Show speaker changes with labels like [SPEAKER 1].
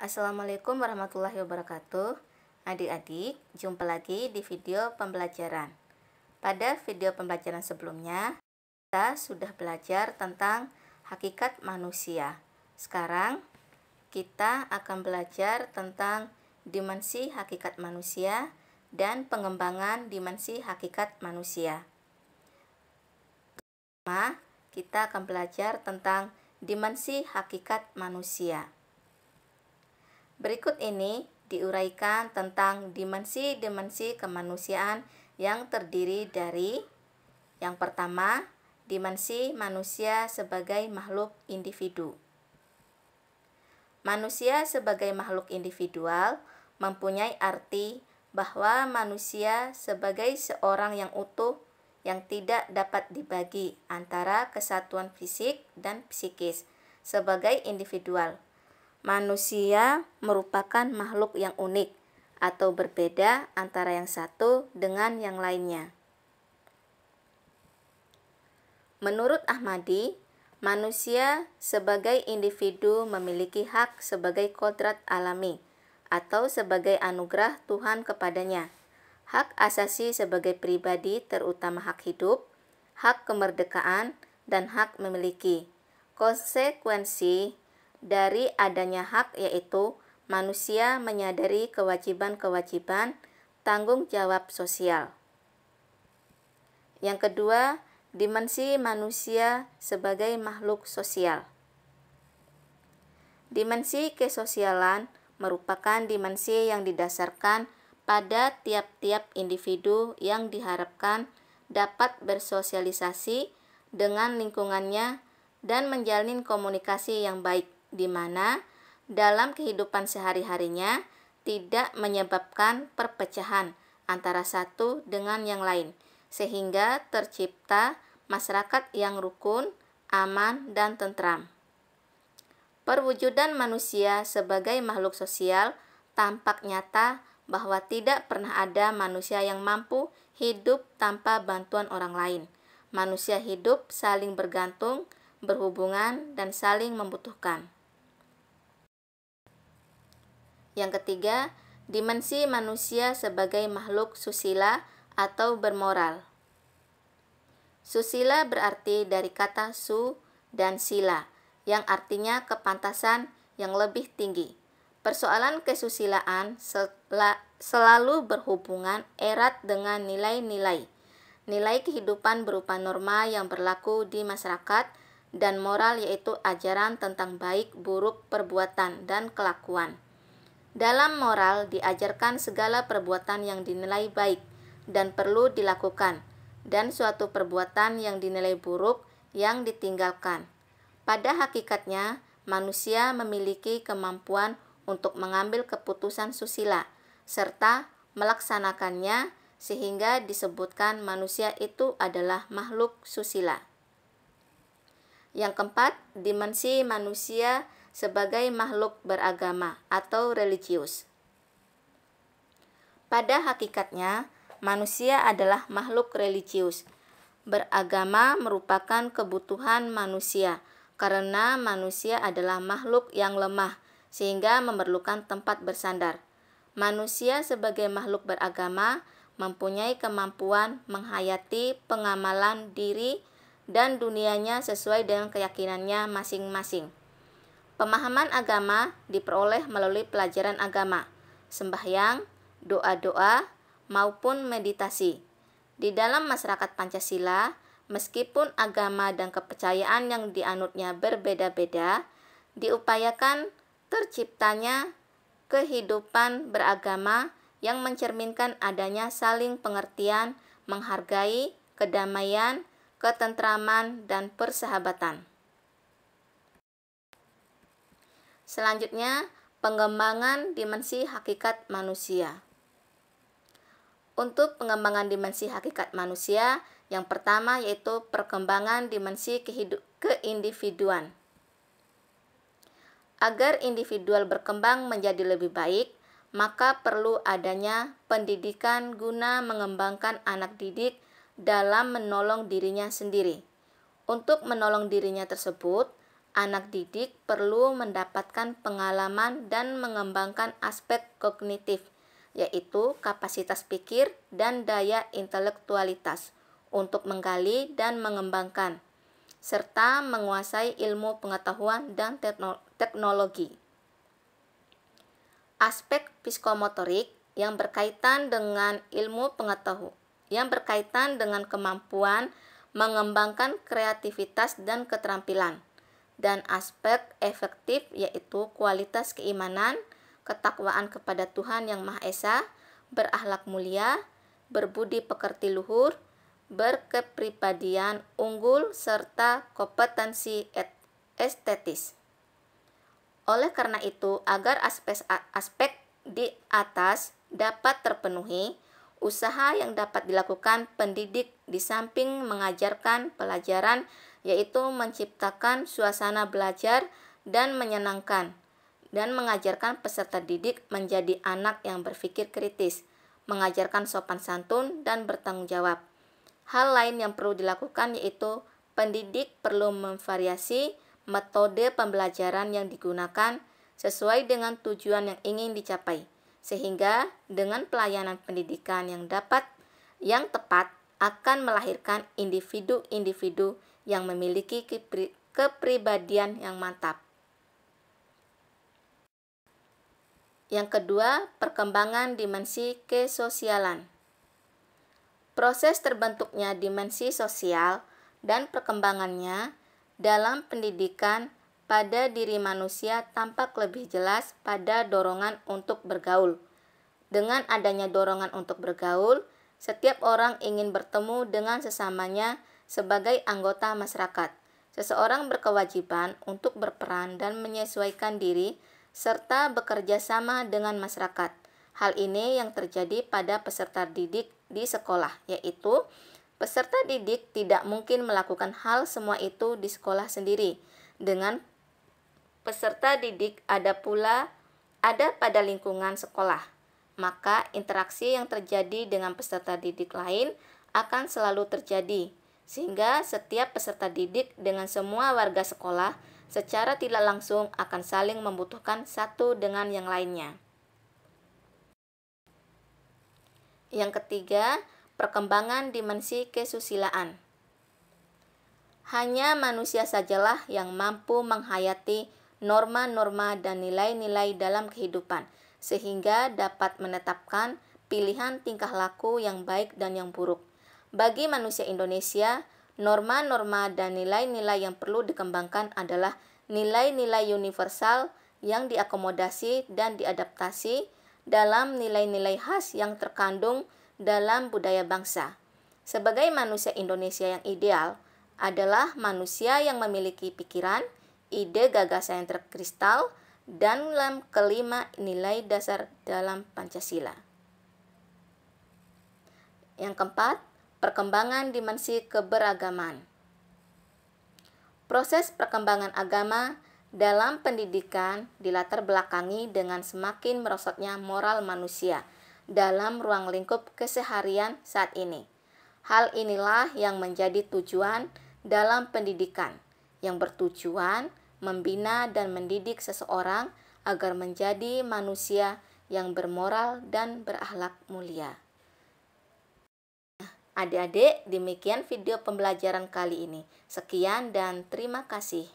[SPEAKER 1] Assalamualaikum warahmatullahi wabarakatuh. Adik-adik, jumpa lagi di video pembelajaran. Pada video pembelajaran sebelumnya, kita sudah belajar tentang hakikat manusia. Sekarang, kita akan belajar tentang dimensi hakikat manusia dan pengembangan dimensi hakikat manusia. Pertama, kita akan belajar tentang dimensi hakikat manusia. Berikut ini diuraikan tentang dimensi-dimensi kemanusiaan yang terdiri dari: yang pertama, dimensi manusia sebagai makhluk individu. Manusia sebagai makhluk individual mempunyai arti bahwa manusia sebagai seorang yang utuh yang tidak dapat dibagi antara kesatuan fisik dan psikis sebagai individual. Manusia merupakan makhluk yang unik atau berbeda antara yang satu dengan yang lainnya. Menurut Ahmadi, manusia sebagai individu memiliki hak sebagai kodrat alami atau sebagai anugerah Tuhan kepadanya. Hak asasi sebagai pribadi terutama hak hidup, hak kemerdekaan, dan hak memiliki. Konsekuensi dari adanya hak yaitu manusia menyadari kewajiban-kewajiban tanggung jawab sosial. Yang kedua, dimensi manusia sebagai makhluk sosial. Dimensi kesosialan merupakan dimensi yang didasarkan pada tiap-tiap individu yang diharapkan dapat bersosialisasi dengan lingkungannya dan menjalin komunikasi yang baik, di mana dalam kehidupan sehari-harinya tidak menyebabkan perpecahan antara satu dengan yang lain, sehingga tercipta masyarakat yang rukun, aman, dan tentram. Perwujudan manusia sebagai makhluk sosial tampak nyata bahwa tidak pernah ada manusia yang mampu hidup tanpa bantuan orang lain. Manusia hidup saling bergantung, berhubungan, dan saling membutuhkan. Yang ketiga, dimensi manusia sebagai makhluk susila atau bermoral. Susila berarti dari kata su dan sila, yang artinya kepantasan yang lebih tinggi. Persoalan kesusilaan selalu berhubungan erat dengan nilai-nilai. Nilai kehidupan berupa norma yang berlaku di masyarakat, dan moral yaitu ajaran tentang baik, buruk, perbuatan, dan kelakuan. Dalam moral diajarkan segala perbuatan yang dinilai baik dan perlu dilakukan, dan suatu perbuatan yang dinilai buruk yang ditinggalkan. Pada hakikatnya, manusia memiliki kemampuan untuk mengambil keputusan susila serta melaksanakannya, sehingga disebutkan manusia itu adalah makhluk susila. Yang keempat, dimensi manusia sebagai makhluk beragama atau religius. Pada hakikatnya, manusia adalah makhluk religius. Beragama merupakan kebutuhan manusia karena manusia adalah makhluk yang lemah sehingga memerlukan tempat bersandar. Manusia sebagai makhluk beragama mempunyai kemampuan menghayati pengamalan diri dan dunianya sesuai dengan keyakinannya masing-masing. Pemahaman agama diperoleh melalui pelajaran agama, sembahyang, doa-doa, maupun meditasi. Di dalam masyarakat Pancasila, meskipun agama dan kepercayaan yang dianutnya berbeda-beda, diupayakan terciptanya kehidupan beragama yang mencerminkan adanya saling pengertian, menghargai, kedamaian, ketentraman, dan persahabatan. Selanjutnya, pengembangan dimensi hakikat manusia. Untuk pengembangan dimensi hakikat manusia, yang pertama yaitu perkembangan dimensi keindividuan. Agar individual berkembang menjadi lebih baik, maka perlu adanya pendidikan guna mengembangkan anak didik dalam menolong dirinya sendiri. Untuk menolong dirinya tersebut, anak didik perlu mendapatkan pengalaman dan mengembangkan aspek kognitif, yaitu kapasitas pikir dan daya intelektualitas untuk menggali dan mengembangkan, serta menguasai ilmu pengetahuan dan teknologi. Aspek psikomotorik yang berkaitan dengan ilmu pengetahuan, yang berkaitan dengan kemampuan mengembangkan kreativitas dan keterampilan, dan aspek efektif yaitu kualitas keimanan, ketakwaan kepada Tuhan Yang Maha Esa, berakhlak mulia, berbudi pekerti luhur, berkepribadian unggul, serta kompetensi estetis. Oleh karena itu, agar aspek di atas dapat terpenuhi, usaha yang dapat dilakukan pendidik di samping mengajarkan pelajaran yaitu menciptakan suasana belajar dan menyenangkan, dan mengajarkan peserta didik menjadi anak yang berpikir kritis, mengajarkan sopan santun dan bertanggung jawab. Hal lain yang perlu dilakukan yaitu pendidik perlu memvariasi metode pembelajaran yang digunakan sesuai dengan tujuan yang ingin dicapai, sehingga dengan pelayanan pendidikan yang tepat akan melahirkan individu-individu yang memiliki kepribadian yang mantap. Yang kedua, perkembangan dimensi kesosialan. Proses terbentuknya dimensi sosial dan perkembangannya dalam pendidikan pada diri manusia tampak lebih jelas pada dorongan untuk bergaul. Dengan adanya dorongan untuk bergaul, setiap orang ingin bertemu dengan sesamanya sebagai anggota masyarakat. Seseorang berkewajiban untuk berperan dan menyesuaikan diri serta bekerja sama dengan masyarakat. Hal ini yang terjadi pada peserta didik di sekolah, yaitu peserta didik tidak mungkin melakukan hal semua itu di sekolah sendiri. Dengan peserta didik ada pada lingkungan sekolah, maka interaksi yang terjadi dengan peserta didik lain akan selalu terjadi, sehingga setiap peserta didik dengan semua warga sekolah secara tidak langsung akan saling membutuhkan satu dengan yang lainnya. Yang ketiga, perkembangan dimensi kesusilaan. Hanya manusia sajalah yang mampu menghayati norma-norma dan nilai-nilai dalam kehidupan, sehingga dapat menetapkan pilihan tingkah laku yang baik dan yang buruk. Bagi manusia Indonesia, norma-norma dan nilai-nilai yang perlu dikembangkan adalah nilai-nilai universal yang diakomodasi dan diadaptasi dalam nilai-nilai khas yang terkandung dalam budaya bangsa. Sebagai manusia Indonesia yang ideal adalah manusia yang memiliki pikiran, ide gagasan yang terkristal, dan kelima nilai dasar dalam Pancasila. Yang keempat, perkembangan dimensi keberagaman. Proses perkembangan agama dalam pendidikan dilatar belakangi dengan semakin merosotnya moral manusia dalam ruang lingkup keseharian saat ini. Hal inilah yang menjadi tujuan dalam pendidikan, yang bertujuan membina dan mendidik seseorang agar menjadi manusia yang bermoral dan berakhlak mulia. Adik-adik, demikian video pembelajaran kali ini. Sekian dan terima kasih.